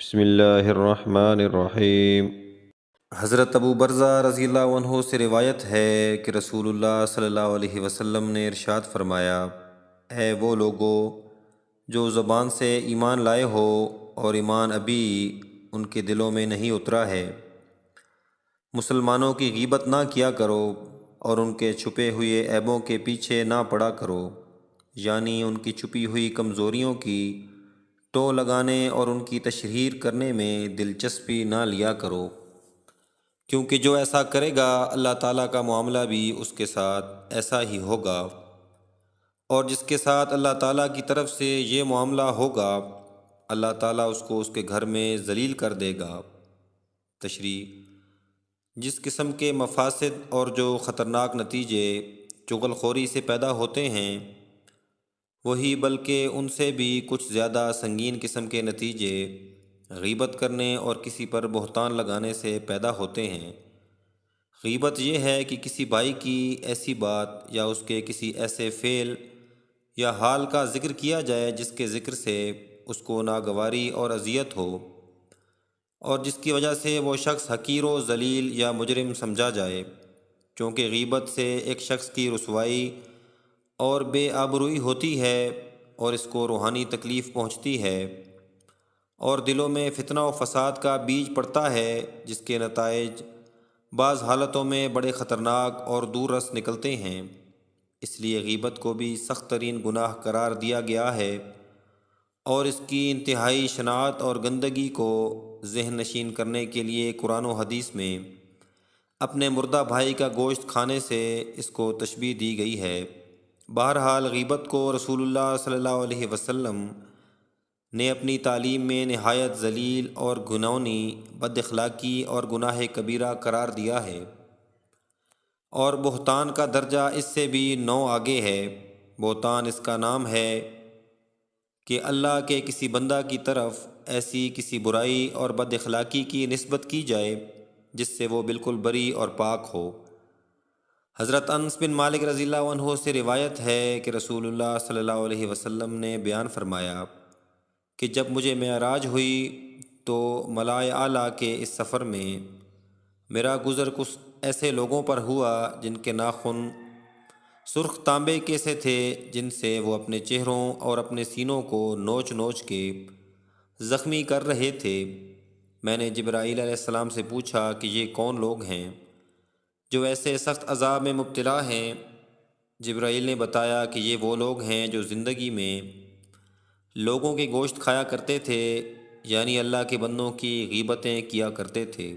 بسم اللہ الرحمن الرحیم۔ حضرت ابو برزہ رضی اللہ عنہ سے روایت ہے کہ رسول اللہ صلی اللہ علیہ وسلم نے ارشاد فرمایا، اے وہ لوگو جو زبان سے ایمان لائے ہو اور ایمان ابھی ان کے دلوں میں نہیں اترا ہے، مسلمانوں کی غیبت نہ کیا کرو اور ان کے چھپے ہوئے عیبوں کے پیچھے نہ پڑا کرو، یعنی ان کی چھپی ہوئی کمزوریوں کی ٹو لگانے اور ان کی تشہیر کرنے میں دلچسپی نہ لیا کرو، کیونکہ جو ایسا کرے گا اللہ تعالیٰ کا معاملہ بھی اس کے ساتھ ایسا ہی ہوگا، اور جس کے ساتھ اللہ تعالیٰ کی طرف سے یہ معاملہ ہوگا اللہ تعالیٰ اس کو اس کے گھر میں ذلیل کر دے گا۔ تشریح: جس قسم کے مفاسد اور جو خطرناک نتیجے چغل خوری سے پیدا ہوتے ہیں، وہی بلکہ ان سے بھی کچھ زیادہ سنگین قسم کے نتیجے غیبت کرنے اور کسی پر بہتان لگانے سے پیدا ہوتے ہیں۔ غیبت یہ ہے کہ کسی بھائی کی ایسی بات یا اس کے کسی ایسے فعل یا حال کا ذکر کیا جائے جس کے ذکر سے اس کو ناگواری اور اذیت ہو، اور جس کی وجہ سے وہ شخص حقیر و ذلیل یا مجرم سمجھا جائے، چونکہ غیبت سے ایک شخص کی رسوائی اور بے آبروئی ہوتی ہے اور اس کو روحانی تکلیف پہنچتی ہے، اور دلوں میں فتنہ و فساد کا بیج پڑتا ہے جس کے نتائج بعض حالتوں میں بڑے خطرناک اور دور رس نکلتے ہیں۔ اس لیے غیبت کو بھی سخت ترین گناہ قرار دیا گیا ہے، اور اس کی انتہائی شناعت اور گندگی کو ذہن نشین کرنے کے لیے قرآن و حدیث میں اپنے مردہ بھائی کا گوشت کھانے سے اس کو تشبیہ دی گئی ہے۔ بہرحال غیبت کو رسول اللہ صلی اللہ علیہ وسلم نے اپنی تعلیم میں نہایت ذلیل اور گھناؤنی بد اخلاقی اور گناہ کبیرہ قرار دیا ہے، اور بہتان کا درجہ اس سے بھی 9 آگے ہے۔ بہتان اس کا نام ہے کہ اللہ کے کسی بندہ کی طرف ایسی کسی برائی اور بد اخلاقی کی نسبت کی جائے جس سے وہ بالکل بری اور پاک ہو۔ حضرت انس بن مالک رضی اللہ عنہ سے روایت ہے کہ رسول اللہ صلی اللہ علیہ وسلم نے بیان فرمایا کہ جب مجھے معراج ہوئی تو ملائے اعلیٰ کے اس سفر میں میرا گزر کچھ ایسے لوگوں پر ہوا جن کے ناخن سرخ تانبے کے سے تھے، جن سے وہ اپنے چہروں اور اپنے سینوں کو نوچ نوچ کے زخمی کر رہے تھے۔ میں نے جبرائیل علیہ السلام سے پوچھا کہ یہ کون لوگ ہیں جو ایسے سخت عذاب میں مبتلا ہیں؟ جبرائیل نے بتایا کہ یہ وہ لوگ ہیں جو زندگی میں لوگوں کے گوشت کھایا کرتے تھے، یعنی اللہ کے بندوں کی غیبتیں کیا کرتے تھے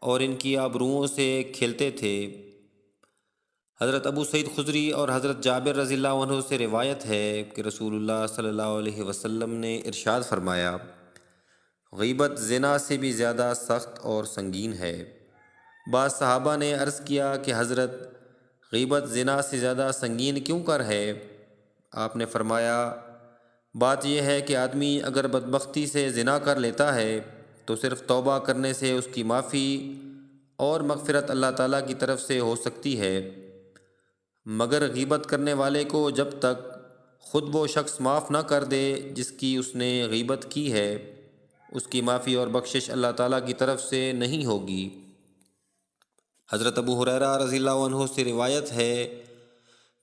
اور ان کی آبروؤں سے کھیلتے تھے۔ حضرت ابو سعید خدری اور حضرت جابر رضی اللہ عنہ سے روایت ہے کہ رسول اللہ صلی اللہ علیہ وسلم نے ارشاد فرمایا، غیبت زنا سے بھی زیادہ سخت اور سنگین ہے۔ بعض صحابہ نے عرض کیا کہ حضرت، غیبت زنا سے زیادہ سنگین کیوں کر ہے؟ آپ نے فرمایا، بات یہ ہے کہ آدمی اگر بدبختی سے زنا کر لیتا ہے تو صرف توبہ کرنے سے اس کی معافی اور مغفرت اللہ تعالیٰ کی طرف سے ہو سکتی ہے، مگر غیبت کرنے والے کو جب تک خود وہ شخص معاف نہ کر دے جس کی اس نے غیبت کی ہے، اس کی معافی اور بخشش اللہ تعالیٰ کی طرف سے نہیں ہوگی۔ حضرت ابو ہریرہ رضی اللہ عنہ سے روایت ہے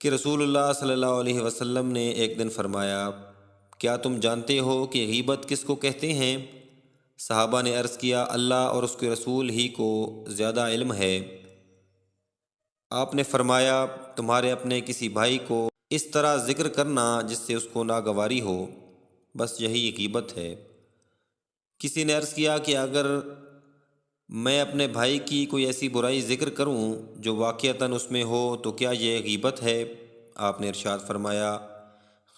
کہ رسول اللہ صلی اللہ علیہ وسلم نے ایک دن فرمایا، کیا تم جانتے ہو کہ غیبت کس کو کہتے ہیں؟ صحابہ نے عرض کیا، اللہ اور اس کے رسول ہی کو زیادہ علم ہے۔ آپ نے فرمایا، تمہارے اپنے کسی بھائی کو اس طرح ذکر کرنا جس سے اس کو ناگواری ہو، بس یہی غیبت ہے۔ کسی نے عرض کیا کہ اگر میں اپنے بھائی کی کوئی ایسی برائی ذکر کروں جو واقعتاً اس میں ہو تو کیا یہ غیبت ہے؟ آپ نے ارشاد فرمایا،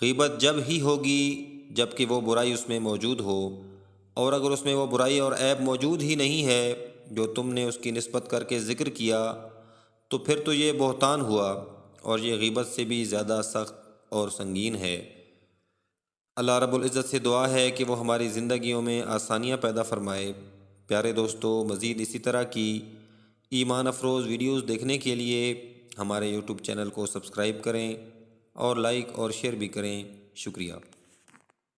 غیبت جب ہی ہوگی جب کہ وہ برائی اس میں موجود ہو، اور اگر اس میں وہ برائی اور عیب موجود ہی نہیں ہے جو تم نے اس کی نسبت کر کے ذکر کیا تو پھر تو یہ بہتان ہوا، اور یہ غیبت سے بھی زیادہ سخت اور سنگین ہے۔ اللہ رب العزت سے دعا ہے کہ وہ ہماری زندگیوں میں آسانیاں پیدا فرمائے۔ پیارے دوستو، مزید اسی طرح کی ایمان افروز ویڈیوز دیکھنے کے لیے ہمارے یوٹیوب چینل کو سبسکرائب کریں اور لائک اور شیئر بھی کریں۔ شکریہ۔